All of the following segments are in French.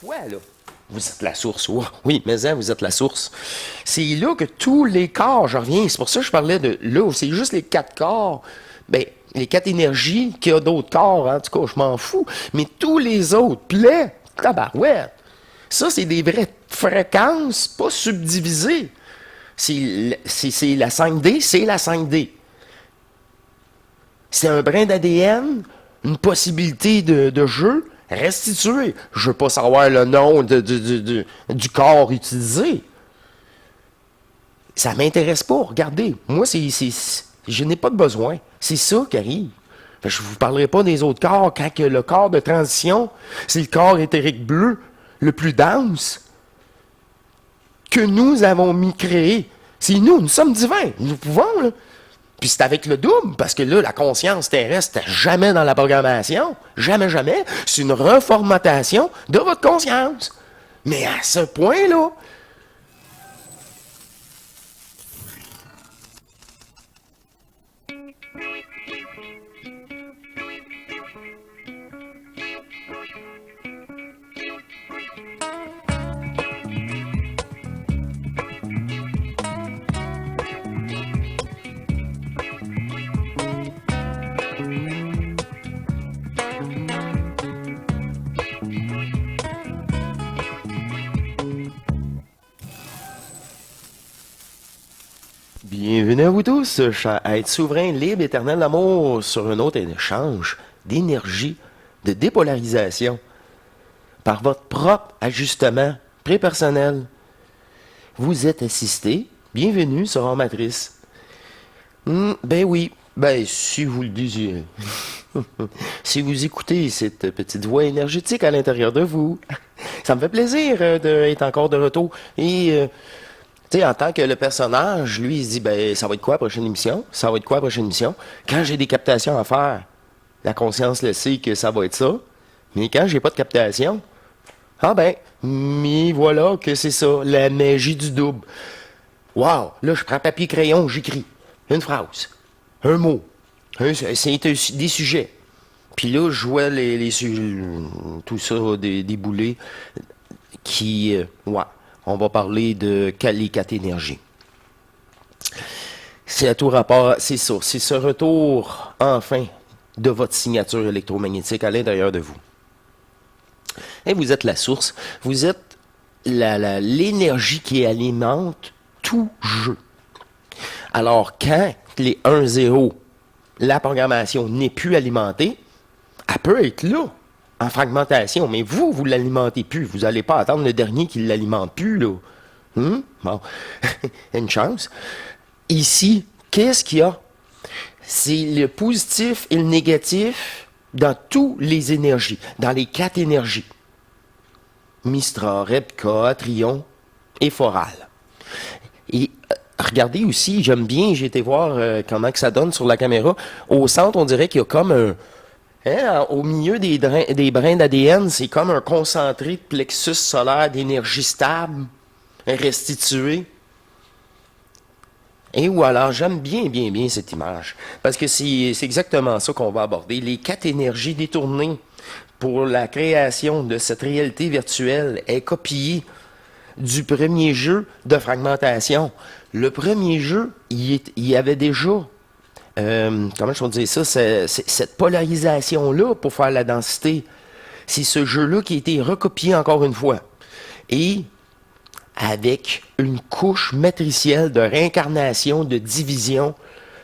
foi, là. Vous êtes la source, oui, mais hein, vous êtes la source. C'est là que tous les corps, je reviens, c'est pour ça que je parlais de là, où c'est juste les 4 corps, ben, les 4 énergies, qu'il y a d'autres corps, en tout cas, je m'en fous, mais tous les autres, plaies, tabarouette. Ça, c'est des vraies fréquences, pas subdivisées. C'est la 5D, c'est la 5D. C'est un brin d'ADN, une possibilité de jeu restitué. Je veux pas savoir le nom du corps utilisé. Ça m'intéresse pas. Regardez, moi, je n'ai pas de besoin. C'est ça qui arrive. Je ne vous parlerai pas des autres corps quand que le corps de transition, c'est le corps éthérique bleu, le plus dense, que nous avons mis créé. C'est nous sommes divins. Nous pouvons, là. Puis c'est avec le double, parce que là, la conscience terrestre n'est jamais dans la programmation. Jamais, jamais. C'est une reformatation de votre conscience. Mais à ce point-là, bienvenue à vous tous, à être souverain, libre, éternel d'amour, sur un autre échange d'énergie, de dépolarisation, par votre propre ajustement prépersonnel. Vous êtes assisté, bienvenue sur Hors Matrice. Ben oui, ben si vous le désirez. Si vous écoutez cette petite voix énergétique à l'intérieur de vous, ça me fait plaisir d'être encore de retour. Et tu sais, en tant que le personnage, lui, il se dit, ben, ça va être quoi la prochaine émission? Ça va être quoi la prochaine émission? Quand j'ai des captations à faire, la conscience le sait que ça va être ça. Mais quand j'ai pas de captation, ah ben, mais voilà que c'est ça, la magie du double. Wow! Là, je prends papier crayon, j'écris une phrase, un mot, c'est des sujets. Puis là, je vois les sujets, tout ça débouler, qui, ouais, on va parler de les 4 énergies. C'est à tout rapport, c'est ça, c'est ce retour, enfin, de votre signature électromagnétique à l'intérieur de vous. Et vous êtes la source, vous êtes l'énergie qui alimente tout jeu. Alors, quand les 1-0, la programmation n'est plus alimentée, elle peut être là, en fragmentation, mais vous ne l'alimentez plus. Vous n'allez pas attendre le dernier qui ne l'alimente plus, là. Bon, une chance. Ici, qu'est-ce qu'il y a? C'est le positif et le négatif dans toutes les énergies, dans les 4 énergies. Mistra, Rebka, Trion et Foral. Et regardez aussi, j'aime bien, j'ai été voir comment que ça donne sur la caméra. Au centre, on dirait qu'il y a comme un... Hein, au milieu des brins d'ADN, c'est comme un concentré de plexus solaire d'énergie stable, restituée. Et voilà, j'aime bien, bien, bien cette image. Parce que c'est exactement ça qu'on va aborder. Les 4 énergies détournées pour la création de cette réalité virtuelle est copiée du premier jeu de fragmentation. Le premier jeu, il y avait déjà, comment je peux dire ça, cette polarisation-là pour faire la densité. C'est ce jeu-là qui a été recopié encore une fois. Et avec une couche matricielle de réincarnation, de division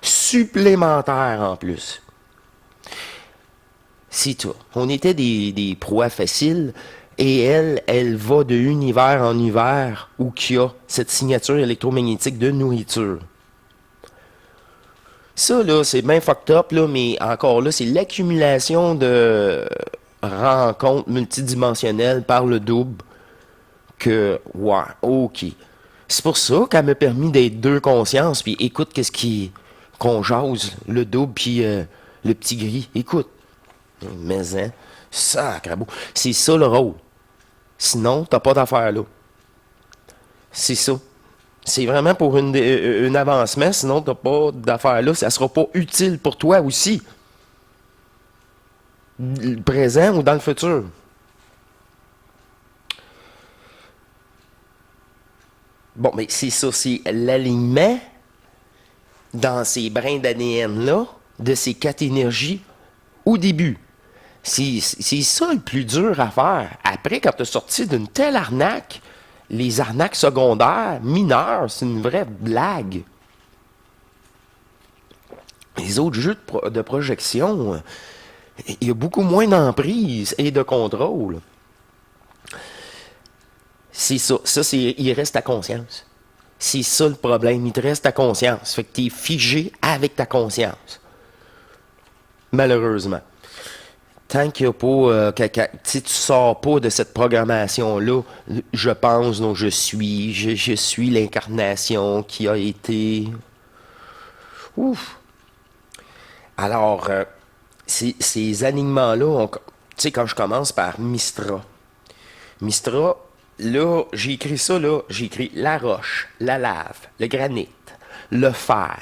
supplémentaire en plus. C'est tout. On était des proies faciles et elle va de univers en univers où il y a cette signature électromagnétique de nourriture. Ça, là, c'est bien fucked up, là, mais encore là, c'est l'accumulation de rencontres multidimensionnelles par le double que, ouais, ok. C'est pour ça qu'elle m'a permis d'être 2 consciences, puis écoute qu'on jase, le double, puis le petit gris. Écoute. Mais, hein, sacre-beau. C'est ça le rôle. Sinon, t'as pas d'affaire là. C'est ça. C'est vraiment pour un avancement, sinon t'as pas d'affaire là. Ça sera pas utile pour toi aussi. Le présent ou dans le futur. Bon, mais c'est ça, c'est l'alignement dans ces brins d'ADN-là, de ces 4 énergies, au début. C'est ça le plus dur à faire. Après, quand tu as sorti d'une telle arnaque, les arnaques secondaires, mineures, c'est une vraie blague. Les autres jeux de projection, il y a beaucoup moins d'emprise et de contrôle. C'est ça. Ça, il reste ta conscience. C'est ça le problème. Il te reste ta conscience. Fait que tu es figé avec ta conscience. Malheureusement. Tant qu'il n'y a pas, si tu sors pas de cette programmation-là, je pense, donc je suis l'incarnation qui a été. Ouf. Alors, ces alignements-là, tu sais, quand je commence par Mistra. Mistra, là, j'ai écrit ça, là, j'ai écrit la roche, la lave, le granit, le fer,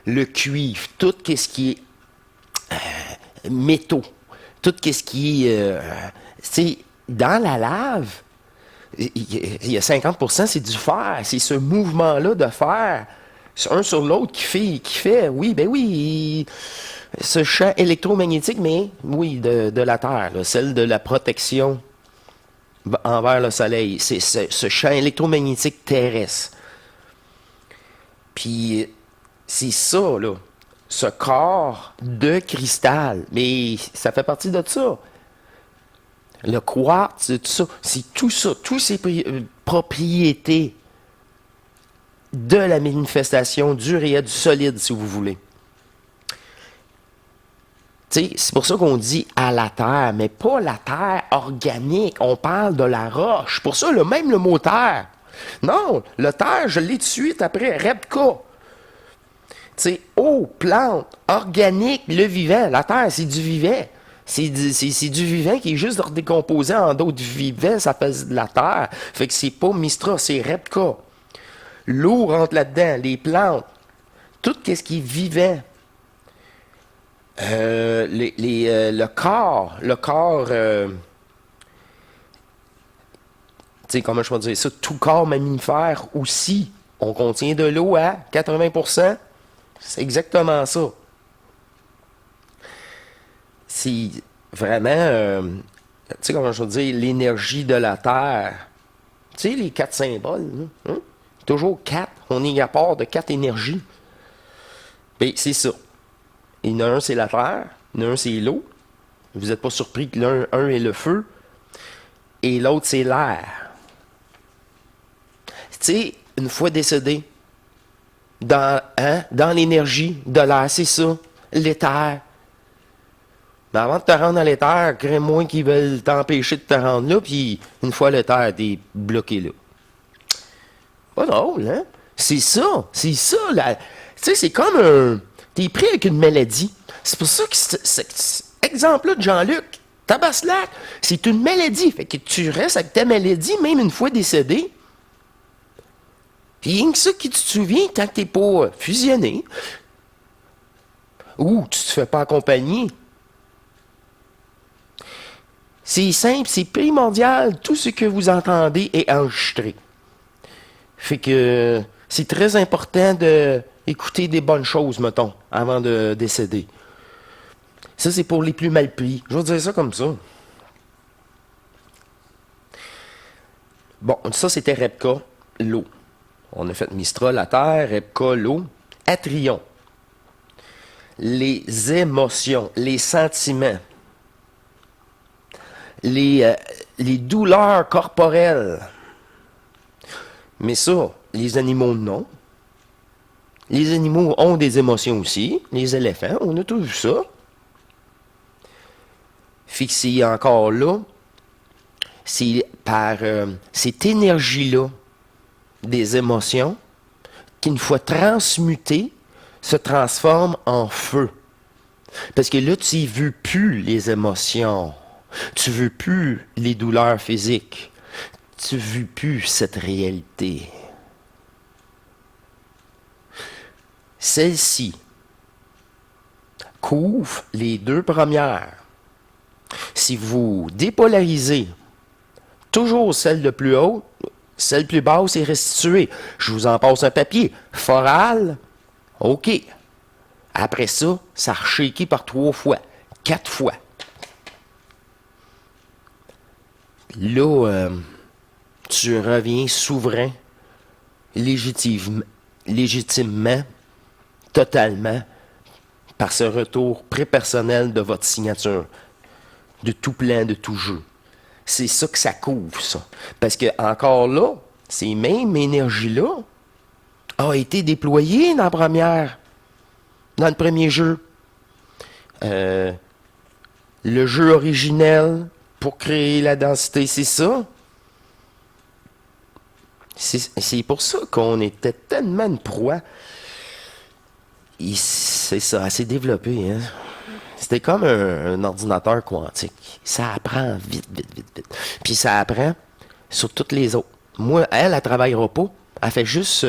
le cuivre, tout ce qui est métaux, tout ce qui est, tu sais, dans la lave, il y a 50%, c'est du fer, c'est ce mouvement-là de fer, un sur l'autre qui fait, oui, ben oui, ce champ électromagnétique, mais oui, de la Terre, là, celle de la protection envers le soleil. C'est ce champ électromagnétique terrestre. Puis, c'est ça, là. Ce corps de cristal. Mais ça fait partie de ça. Le quartz, tout ça. C'est tout ça. Toutes ces propriétés de la manifestation du réel, du solide, si vous voulez. C'est pour ça qu'on dit à la terre, mais pas la terre organique. On parle de la roche. Pour ça, même le mot terre. Non, le terre, je l'ai tout de suite après. Repka. Eau, plante, organique, le vivant. La terre, c'est du vivant. C'est du vivant qui est juste décomposé en d'autres vivants. Ça fait de la terre. Fait que c'est pas Mistra, c'est Repka. L'eau rentre là-dedans, les plantes. Tout ce qui est vivant. Le corps, tu sais, comment je peux dire ça, tout corps mammifère aussi, on contient de l'eau à 80%, c'est exactement ça. C'est vraiment, tu sais, comment je veux dire, l'énergie de la Terre, tu sais, les 4 symboles, hein? Toujours 4, on est à part de 4 énergies. Ben, c'est ça. Il y en a un, c'est la terre. Il y en a un, c'est l'eau. Vous n'êtes pas surpris que l'un est le feu. Et l'autre, c'est l'air. Tu sais, une fois décédé, dans l'énergie de l'air, c'est ça, l'éther. Mais avant de te rendre à l'éther, crée-moi qu'ils veulent t'empêcher de te rendre là, puis une fois l'éther, t'es bloqué là. Pas drôle, hein? C'est ça, là. Tu sais, c'est comme un... T'es pris avec une maladie. C'est pour ça que cet exemple-là de Jean-Luc, Tabaslac, c'est une maladie. Fait que tu restes avec ta maladie, même une fois décédé. Puis rien que ça qui te souviens tant que t'es pas fusionné. Ou tu te fais pas accompagner. C'est simple, c'est primordial. Tout ce que vous entendez est enregistré. Fait que c'est très important de... écouter des bonnes choses, mettons, avant de décéder. Ça, c'est pour les plus mal pris. Je vais dire ça comme ça. Bon, ça, c'était Repka, l'eau. On a fait Mistra, la terre, Repka, l'eau. Atrion. Les émotions, les sentiments, les douleurs corporelles. Mais ça, les animaux, non. Les animaux ont des émotions aussi. Les éléphants, on a tout vu ça. Fixé encore là, c'est par cette énergie-là des émotions qu'une fois transmutée, se transforme en feu. Parce que là, tu ne veux plus les émotions. Tu ne veux plus les douleurs physiques. Tu ne veux plus cette réalité. Celle-ci couvre les 2 premières. Si vous dépolarisez toujours celle de plus haut, Celle plus basse est restituée. Je vous en passe un papier. Foral, OK. Après ça, ça rechecké par 3 fois, 4 fois. Là, tu reviens souverain, légitimement, totalement, par ce retour prépersonnel de votre signature, de tout plan, de tout jeu. C'est ça que ça couvre, ça. Parce que, encore là, ces mêmes énergies-là ont été déployées dans le premier jeu. Le jeu originel, pour créer la densité, c'est ça. C'est pour ça qu'on était tellement de proie. C'est ça, assez développé, hein. C'était comme un ordinateur quantique. Ça apprend vite, vite, vite, vite. Puis ça apprend sur toutes les autres. Moi, elle ne travaillera pas. Elle fait juste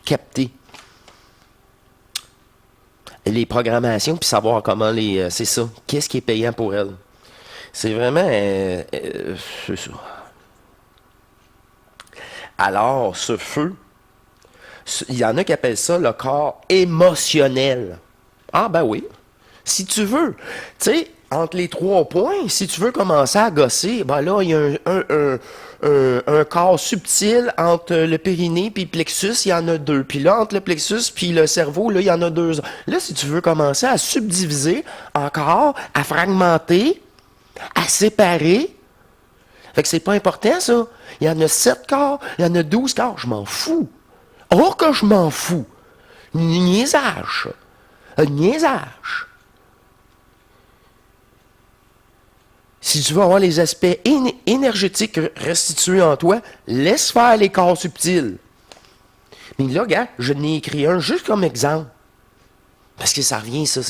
capter les programmations puis savoir comment les... c'est ça. Qu'est-ce qui est payant pour elle? C'est vraiment... c'est ça. Alors, ce feu, il y en a qui appellent ça le corps émotionnel. Ah ben oui. Si tu veux, tu sais, entre les 3 points, si tu veux commencer à gosser, ben là, il y a un corps subtil entre le périnée puis le plexus, il y en a 2. Puis là, entre le plexus puis le cerveau, là, il y en a 2. Là, si tu veux commencer à subdiviser encore, à fragmenter, à séparer, fait que c'est pas important, ça. Il y en a 7 corps, il y en a 12 corps, je m'en fous. Oh que je m'en fous. Niaisage. Un niaisage. Si tu veux avoir les aspects énergétiques restitués en toi, laisse faire les corps subtils. Mais là, gars, je n'ai écrit un juste comme exemple. Parce que ça revient, ça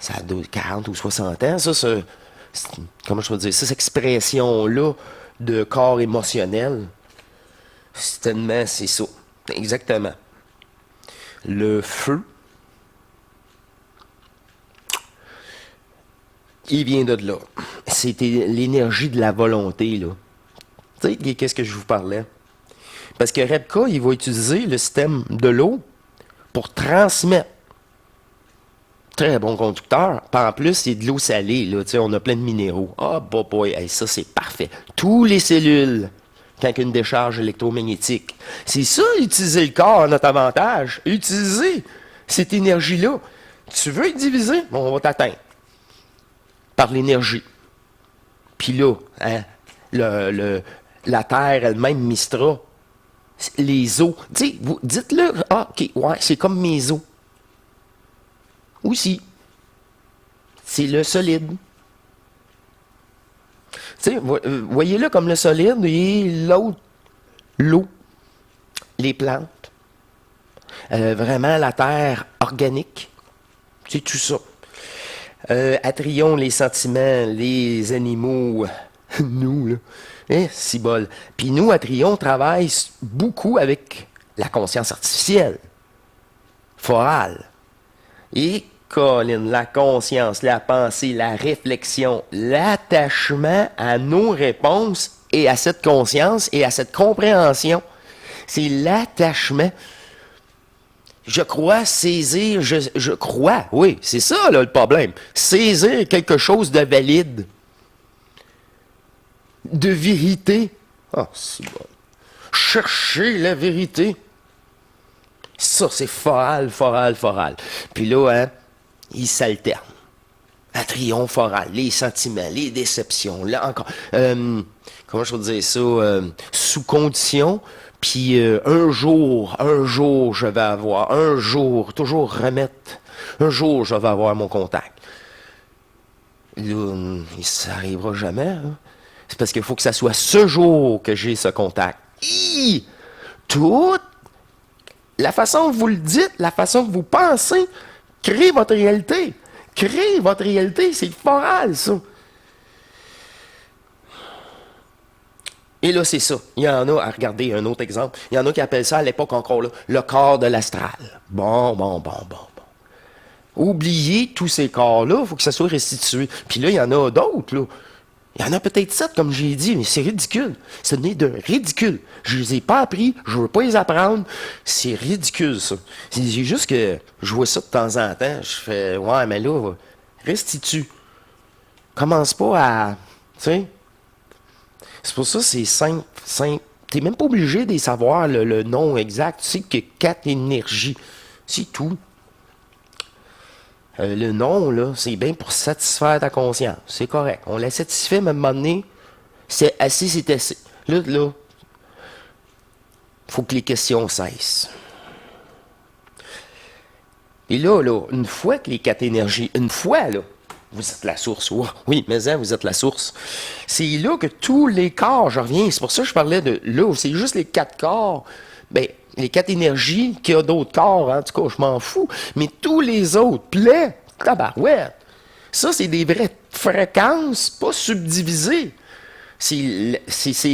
a 40 ou 60 ans, comment je peux dire ça, cette expression-là de corps émotionnel. C'est ça. Exactement. Le feu, il vient de là. C'était l'énergie de la volonté, là. Tu sais, qu'est-ce que je vous parlais? Parce que Rebka, il va utiliser le système de l'eau pour transmettre. Très bon conducteur. Puis en plus, c'est de l'eau salée, là. Tu sais, on a plein de minéraux. Ah, boy, hey, ça, c'est parfait. Tous les cellules, quand il y a une décharge électromagnétique. C'est ça, utiliser le corps à notre avantage. Utiliser cette énergie-là. Tu veux être divisé? Bon, on va t'atteindre. Par l'énergie. Puis là, hein, la Terre elle-même, Mistra, les eaux. Dites-le, ah, ok, ouais, c'est comme mes eaux. Aussi. C'est le solide. Voyez-le comme le solide et l'autre, l'eau, les plantes. Vraiment, la terre organique. C'est tout ça. Atrion, les sentiments, les animaux, nous, là. Si bol. Puis nous, Atrion, on travaille beaucoup avec la conscience artificielle. Forale. Et, Colin, la conscience, la pensée, la réflexion, l'attachement à nos réponses et à cette conscience et à cette compréhension. C'est l'attachement. Je crois saisir, je crois, oui, c'est ça là, le problème. Saisir quelque chose de valide, de vérité. Ah, c'est bon. Chercher la vérité. Ça, c'est foral. Puis là, hein, il s'alterne. Atrion, foral, les sentiments, les déceptions, là encore. Comment je peux dire ça? Sous condition. Puis un jour, je vais avoir, toujours remettre, un jour, je vais avoir mon contact. Là, ça n'arrivera jamais. Hein? C'est parce qu'il faut que ça soit ce jour que j'ai ce contact. Toute la façon que vous le dites, la façon que vous pensez, crée votre réalité. Crée votre réalité, c'est foral, ça. Et là, c'est ça. Il y en a, à regarder un autre exemple, il y en a qui appellent ça à l'époque encore là, le corps de l'astral. Bon. Oubliez tous ces corps-là, il faut que ça soit restitué. Puis là, il y en a d'autres, là. Il y en a peut-être 7, comme j'ai dit, mais c'est ridicule. Ce n'est de ridicule. Je les ai pas appris, je veux pas les apprendre. C'est ridicule, ça. C'est juste que je vois ça de temps en temps. Je fais, ouais, mais là, restitue. Commence pas à... Tu sais? C'est pour ça que c'est simple, simple. T'es même pas obligé de savoir le nom exact. Tu sais que 4 énergies. C'est tout. Le nom, là, c'est bien pour satisfaire ta conscience. C'est correct. On la satisfait, mais à un moment donné, c'est assez, c'est assez. Là, faut que les questions cessent. Et là, une fois que les 4 énergies, une fois, là, vous êtes la source. Oh, oui, mais hein, vous êtes la source. C'est là que tous les corps, je reviens, c'est pour ça que je parlais de là, c'est juste les 4 corps. Ben, les 4 énergies, qu'il y a d'autres corps, en tout cas, je m'en fous. Mais tous les autres, plaies, tabarouette. Ça, c'est des vraies fréquences, pas subdivisées. C'est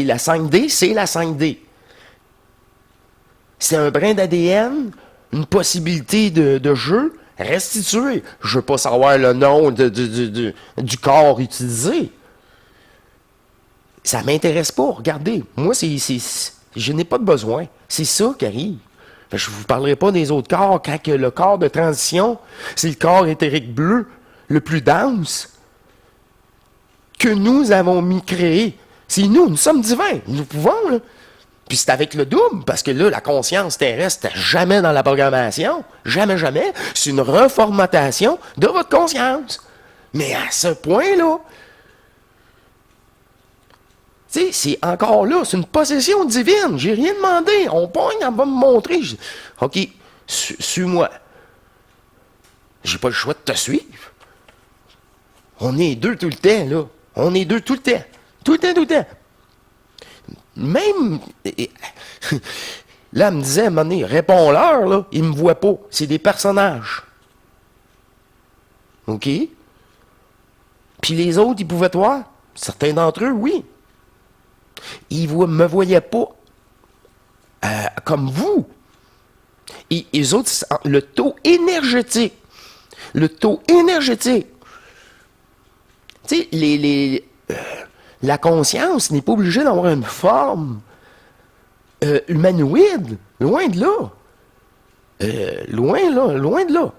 la 5D, c'est la 5D. C'est un brin d'ADN, une possibilité de jeu restitué. Je veux pas savoir le nom du corps utilisé. Ça m'intéresse pas. Regardez, moi, je n'ai pas de besoin. C'est ça qui arrive. Je ne vous parlerai pas des autres corps quand que le corps de transition, c'est le corps éthérique bleu le plus dense que nous avons mis créé. C'est nous sommes divins. Nous pouvons, là. Puis c'est avec le double, parce que là, la conscience terrestre n'est jamais dans la programmation. Jamais, jamais. C'est une reformatation de votre conscience. Mais à ce point-là, tu sais, c'est encore là, c'est une possession divine. J'ai rien demandé. On pogne, elle va me montrer. OK, suis-moi. J'ai pas le choix de te suivre. On est deux tout le temps, là. On est deux tout le temps. Tout le temps, tout le temps. Même... Là, elle me disait, à un moment donné, réponds-leur, là. Ils me voient pas. C'est des personnages. OK? Puis les autres, ils pouvaient te voir. Certains d'entre eux, oui. Ils ne me voyaient pas comme vous. Et les autres, le taux énergétique. Le taux énergétique. Tu sais, la conscience n'est pas obligée d'avoir une forme humanoïde. Loin de là. Loin de là.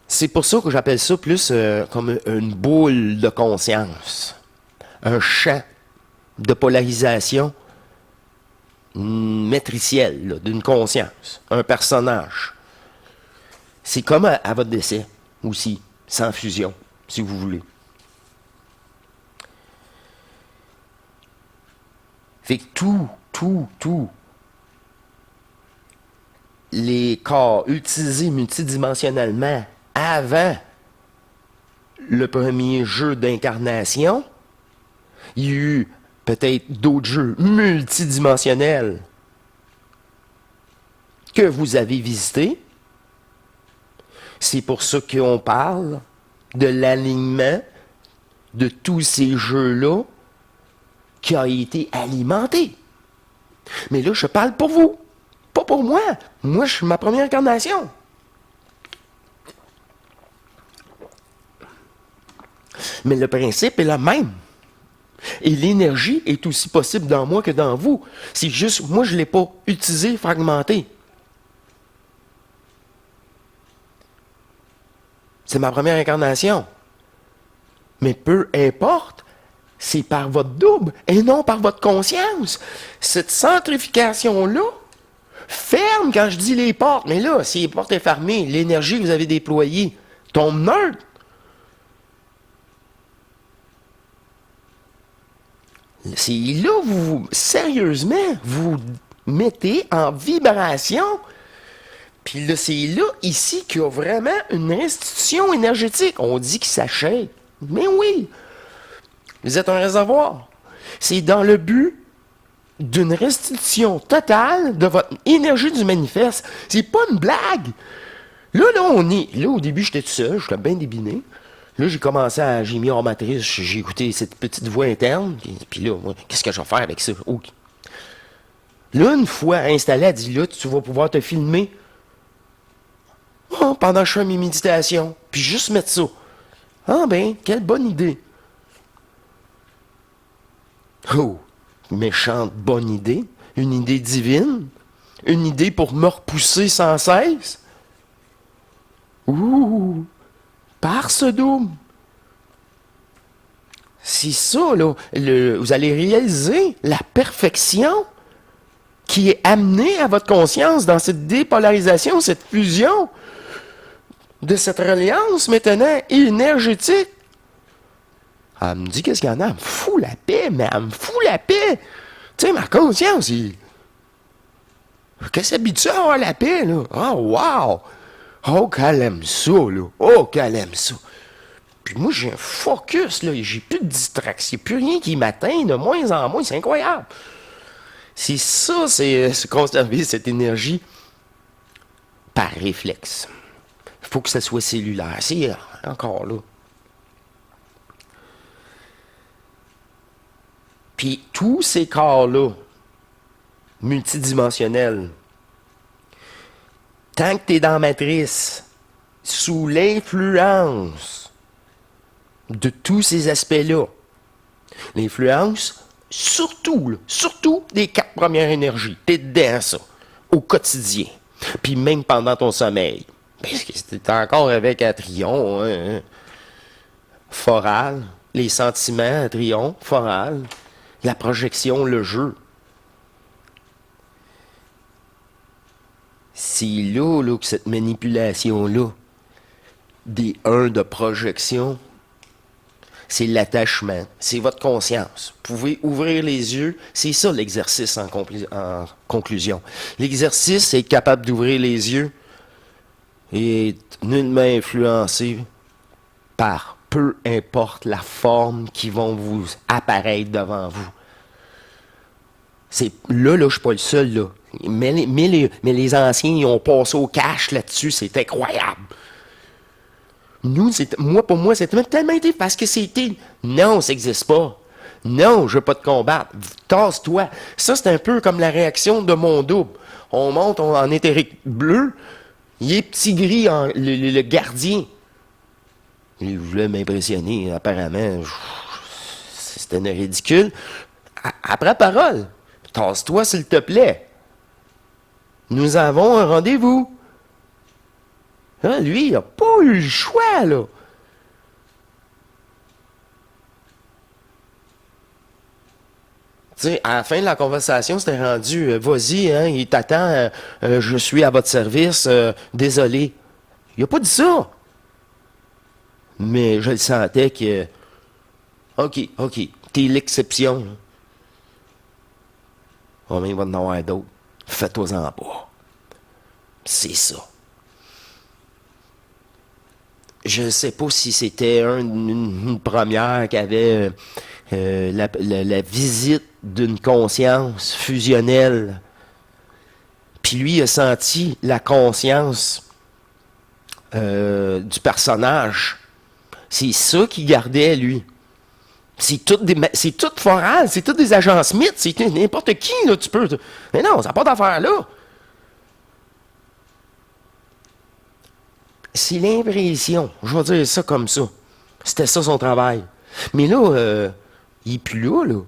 C'est pour ça que j'appelle ça plus comme une boule de conscience. Un champ de polarisation matricielle d'une conscience. Un personnage. C'est comme à votre décès aussi, sans fusion, si vous voulez. Fait que tout, les corps utilisés multidimensionnellement avant le premier jeu d'incarnation, il y a eu peut-être d'autres jeux multidimensionnels que vous avez visités. C'est pour ça qu'on parle de l'alignement de tous ces jeux-là qui a été alimenté. Mais là, je parle pour vous, pas pour moi. Moi, je suis ma première incarnation. Mais le principe est le même. Et l'énergie est aussi possible dans moi que dans vous. C'est juste, moi, je ne l'ai pas utilisé, fragmenté. C'est ma première incarnation. Mais peu importe, c'est par votre double et non par votre conscience. Cette centrification-là ferme quand je dis les portes. Mais là, si les portes sont fermées, l'énergie que vous avez déployée tombe neutre. C'est là, sérieusement, vous mettez en vibration. Puis là, c'est là, ici, qu'il y a vraiment une restitution énergétique. On dit qu'il s'achète. Mais oui, vous êtes un réservoir. C'est dans le but d'une restitution totale de votre énergie du manifeste. C'est pas une blague. Là, au début, j'étais tout seul, j'étais bien débiné. Là, j'ai mis hors matrice, j'ai écouté cette petite voix interne, puis là, qu'est-ce que je vais faire avec ça? Okay. Là, une fois installé, elle dit, là, tu vas pouvoir te filmer. Oh, Ah, pendant que je fais mes méditations. Puis juste mettre ça. Ah ben, quelle bonne idée. Oh, méchante bonne idée. Une idée divine. Une idée pour me repousser sans cesse. Ouh, par ce double. C'est ça, là. Vous allez réaliser la perfection qui est amenée à votre conscience dans cette dépolarisation, cette fusion de cette reliance maintenant énergétique. Elle me dit qu'est-ce qu'il y en a? Elle me fout la paix, mais elle me fout la paix. Tu sais, ma conscience, qu'elle s'habitue à avoir la paix, là. Oh, wow! Oh, qu'elle aime ça, là. Oh, qu'elle aime ça. Puis moi, j'ai un focus, là. J'ai plus de distraction. Plus rien qui m'atteint de moins en moins. C'est incroyable. C'est ça, c'est se conserver cette énergie par réflexe. Il faut que ça soit cellulaire. C'est encore là. Puis tous ces corps-là, multidimensionnels, tant que tu es dans la matrice, sous l'influence de tous ces aspects-là, l'influence, surtout des 4 premières énergies, tu es dedans ça, au quotidien, puis même pendant ton sommeil. Parce que tu encore avec Atrion, Foral, les sentiments, Atrion, Foral, la projection, le jeu. C'est là que cette manipulation-là, des 1 de projection, c'est l'attachement, c'est votre conscience. Vous pouvez ouvrir les yeux, c'est ça l'exercice en conclusion. L'exercice, c'est être capable d'ouvrir les yeux et être nullement influencé par peu importe la forme qui vont vous apparaître devant vous. C'est là, je suis pas le seul, là. Mais les anciens, ils ont passé au cash là-dessus, c'est incroyable. Pour moi, c'était tellement été parce que c'était non, ça n'existe pas. Non, je veux pas te combattre. Tasse-toi. Ça, c'est un peu comme la réaction de mon double. On monte en éthérique bleu, il est petit gris, le gardien. Il voulait m'impressionner, apparemment. C'était ridicule. Après parole, tasse-toi s'il te plaît. Nous avons un rendez-vous. Hein, lui, il n'a pas eu le choix, là. Tu sais, à la fin de la conversation, c'était rendu, vas-y, hein, il t'attend, je suis à votre service, désolé. Il n'a pas dit ça. Mais je le sentais que, OK, t'es l'exception. Là. Oh, mais il va en avoir d'autres. Fais-toi-en pas. C'est ça. Je ne sais pas si c'était une première qui avait la visite d'une conscience fusionnelle. Puis lui il a senti la conscience du personnage. C'est ça qu'il gardait, lui. C'est tout Foral, c'est tout des agents Smith, c'est n'importe qui, là, tu peux. Mais non, ça n'a pas d'affaire là. C'est l'impression, je vais dire ça comme ça. C'était ça son travail. Mais là, il n'est plus là.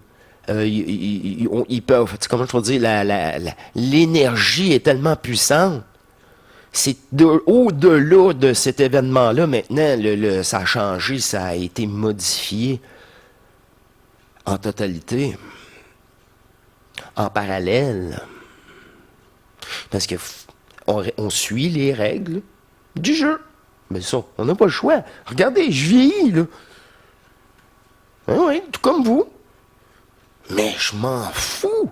Ils peuvent, comment je vais dire, l'énergie est tellement puissante. C'est au-delà de cet événement-là, maintenant, ça a changé, ça a été modifié en totalité, en parallèle. Parce que on suit les règles du jeu. Mais ça, on n'a pas le choix. Regardez, je vieillis, là. Oui, tout comme vous. Mais je m'en fous.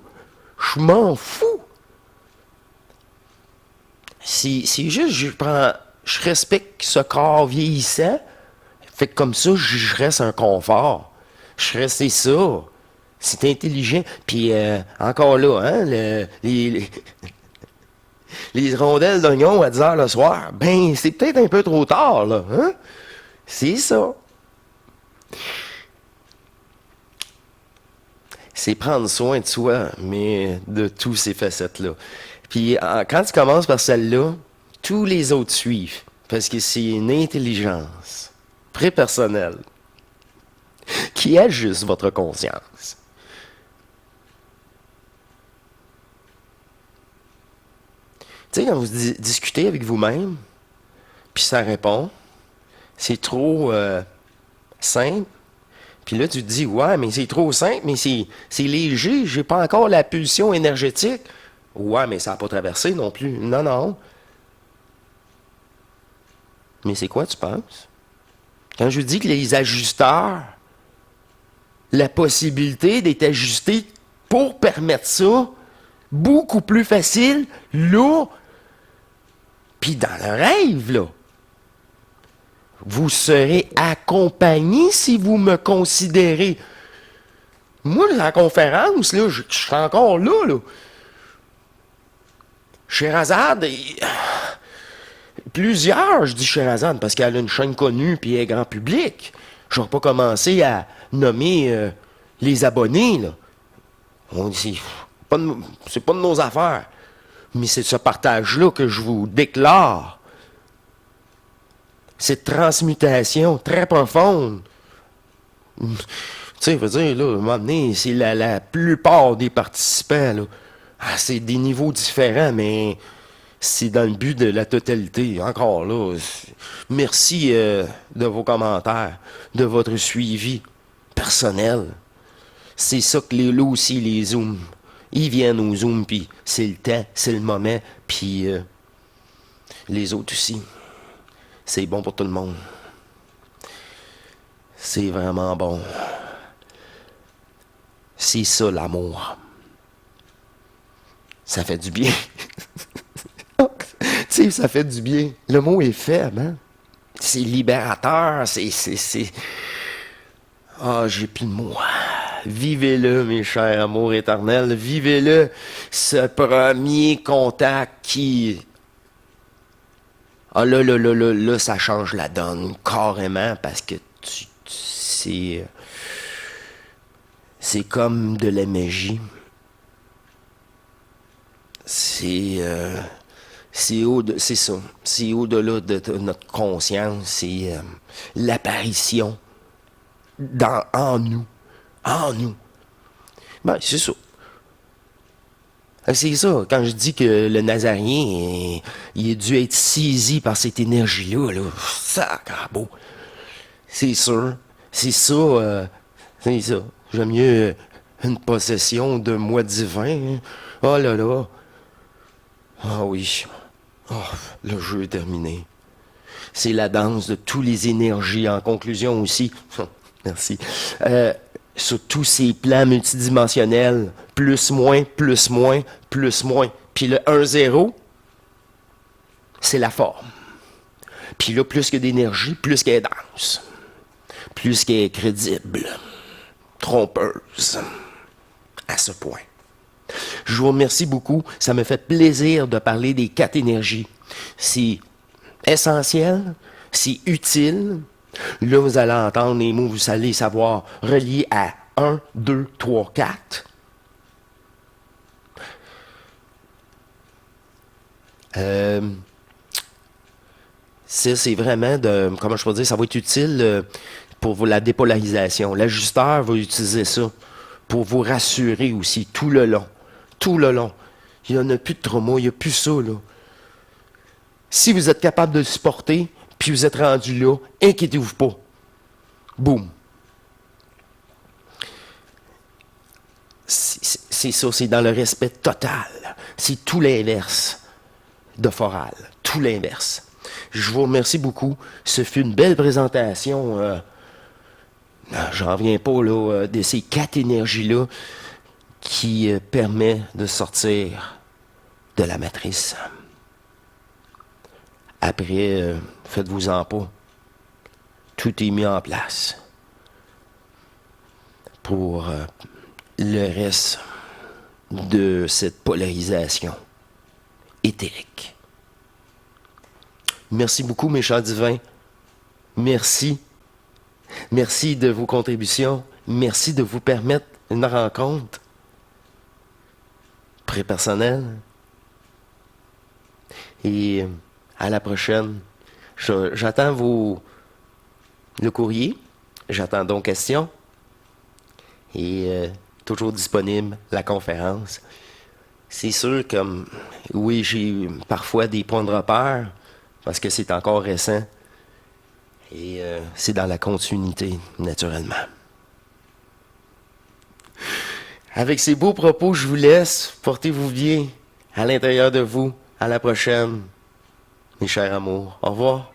Je m'en fous. C'est juste, je respecte ce corps vieillissant. Fait que comme ça, je reste un confort. Je reste, c'est ça. C'est intelligent. Puis, encore là, hein, les rondelles d'oignon à 10 h le soir, ben, c'est peut-être un peu trop tard, là. Hein? C'est ça. C'est prendre soin de soi, mais de tous ces facettes-là. Puis, quand tu commences par celle-là, tous les autres suivent. Parce que c'est une intelligence prépersonnelle qui ajuste votre conscience. Tu sais, quand vous discutez avec vous-même, puis ça répond, c'est trop simple. Puis là, tu te dis, ouais, mais c'est trop simple, mais c'est léger, j'ai pas encore la pulsion énergétique. Ouais, mais ça n'a pas traversé non plus. Non, non. Mais c'est quoi, tu penses? Quand je dis que les ajusteurs, la possibilité d'être ajusté pour permettre ça, beaucoup plus facile, là, puis dans le rêve, là. Vous serez accompagné si vous me considérez. Moi, dans la conférence, là, je suis encore là, là. Sherazade, plusieurs, je dis Sherazade, parce qu'elle a une chaîne connue puis elle est grand public. Je ne vais pas commencer à nommer les abonnés, là. On dit, c'est pas de nos affaires. Mais c'est ce partage-là que je vous déclare. Cette transmutation très profonde. Tu sais, veut dire, là, à un moment donné, c'est la plupart des participants, là. Ah, c'est des niveaux différents, mais c'est dans le but de la totalité. Encore là, merci de vos commentaires, de votre suivi personnel. C'est ça que là aussi, les Zooms. Ils viennent au Zoom, puis c'est le temps, c'est le moment, puis les autres aussi. C'est bon pour tout le monde. C'est vraiment bon. C'est ça, l'amour. Ça fait du bien. Tu sais, ça fait du bien. Le mot est faible, hein? C'est libérateur, c'est... Ah, j'ai plus de mots. Vivez-le, mes chers amours éternels. Vivez-le, ce premier contact qui... Ah là, ça change la donne, carrément, parce que c'est comme de la magie. C'est ça. C'est au-delà de notre conscience. C'est l'apparition en nous. En nous. Ben, c'est ça. C'est ça. Quand je dis que le Nazarien, il a dû être saisi par cette énergie-là, là. Sacre-beau. C'est sûr. C'est ça. C'est ça. J'aime mieux une possession de moi divin. Hein. Oh là là. Ah oui. Oh, le jeu est terminé. C'est la danse de toutes les énergies. En conclusion aussi. Merci. Sur tous ces plans multidimensionnels, plus, moins, plus, moins, plus, moins. Puis le 1-0, c'est la forme. Puis là, plus que d'énergie, plus qu'elle est dense. Plus qu'elle est crédible. Trompeuse. À ce point. Je vous remercie beaucoup. Ça me fait plaisir de parler des 4 énergies. C'est essentiel, c'est utile. Là, vous allez entendre les mots, vous allez savoir reliés à 1, 2, 3, 4. Ça, c'est vraiment de, comment je peux dire, ça va être utile pour la dépolarisation. L'ajusteur va utiliser ça pour vous rassurer aussi tout le long. Tout le long. Il n'y en a plus de trauma, il n'y a plus ça, là. Si vous êtes capable de le supporter, puis vous êtes rendu là, inquiétez-vous pas. Boum. C'est ça, c'est dans le respect total. C'est tout l'inverse de Foral. Tout l'inverse. Je vous remercie beaucoup. Ce fut une belle présentation. J'en reviens pas là, de ces 4 énergies-là qui permet de sortir de la matrice. Après, faites-vous-en pas. Tout est mis en place pour le reste de cette polarisation éthérique. Merci beaucoup, mes chers divins. Merci. Merci de vos contributions. Merci de vous permettre une rencontre prépersonnelle. Et à la prochaine. J'attends le courrier, j'attends donc questions et toujours disponible la conférence. C'est sûr que oui, j'ai parfois des points de repère parce que c'est encore récent et c'est dans la continuité, naturellement. Avec ces beaux propos, je vous laisse. Portez-vous bien à l'intérieur de vous. À la prochaine, mes chers amours. Au revoir.